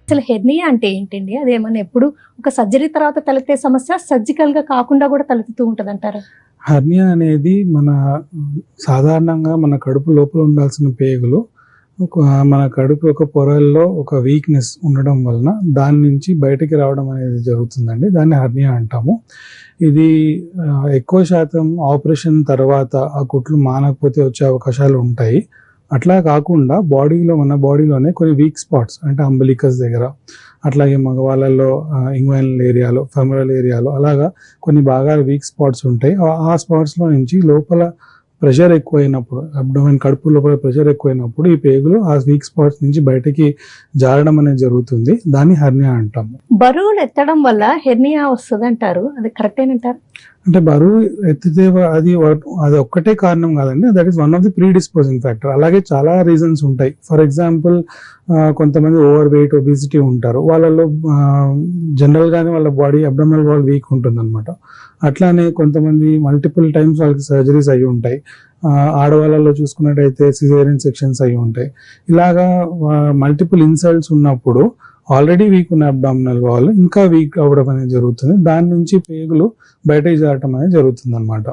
అసలు హెర్నియా అంటే ఏంటండి? అదేమన్నా ఎప్పుడు ఒక సర్జరీ తర్వాత తలెత్తే సమస్య, సర్జికల్‌గా కాకుండా కూడా తలెత్తుతూ ఉంటదంటారా? హెర్నియా అనేది సాధారణంగా మన కడుపు లోపల ఉండాల్సిన పేగులు ఒక మన కడుపు యొక్క పొరల్లో ఒక వీక్‌నెస్ ఉండడం వలన దాని నుంచి బయటికి రావడం అనేది జరుగుతుందండి. దాన్ని హెర్నియా అంటాము. ఇది ఎక్కువ శాతం ఆపరేషన్ తర్వాత ఆ కుట్లు మానకపోతే వచ్చే అవకాశాలు ఉంటాయి. అట్లా కాకుండా మన బాడీలోనే కొన్ని వీక్ స్పాట్స్ అంటే అంబిలికస్ దగ్గర, అట్లాగే మగవాళ్ళలో ఇంగ్వైనల్ ఏరియాలో, ఫెమరల్ ఏరియాలో అలాగా కొన్ని భాగాలు వీక్ స్పాట్స్ ఉంటాయి. ఆ స్పాట్స్‌లో నుంచి లోపల ప్రెషర్ ఎక్కువైనప్పుడు, అబ్డోమెన్ కడుపు లోపల ప్రెషర్ ఎక్కువైనప్పుడు ఈ పేగులు ఆ వీక్ స్పాట్స్ నుంచి బయటకి జారడం అనేది జరుగుతుంది. దాన్ని హెర్నియా అంటాము. బరువులు ఎత్తడం వల్ల హెర్నియా వస్తదంటారు. అది కరెక్టేనంటారా? అంటే బరువు ఎత్తితే అది ఒక్కటే కారణం కాదండి. That is one of the predisposing factor. అలాగే చాలా రీజన్స్ ఉంటాయి. ఫర్ ఎగ్జాంపుల్ కొంతమంది ఓవర్ వెయిట్, ఒబిసిటీ ఉంటారు. వాళ్ళలో జనరల్‌గానే వాళ్ళ బాడీ అబ్డోమినల్ వాల్ వీక్ ఉంటుందన్నమాట. అట్లానే కొంతమంది మల్టిపుల్ టైమ్స్ వాళ్ళకి సర్జరీస్ అయ్యి ఉంటాయి. ఆడవాళ్ళలో చూసుకున్నట్టయితే సిజేరియన్ సెక్షన్స్ అయ్యి ఉంటాయి. ఇలాగా మల్టిపుల్ ఇన్సల్ట్స్ ఉన్నప్పుడు ఆల్రెడీ వీక్ ఉన్న అబ్డామినల్ వాల్ ఇంకా వీక్ అవ్వడం అనేది జరుగుతుంది. దాని నుంచి పేగులు బయటకి జారటం అనేది జరుగుతుంది అనమాట.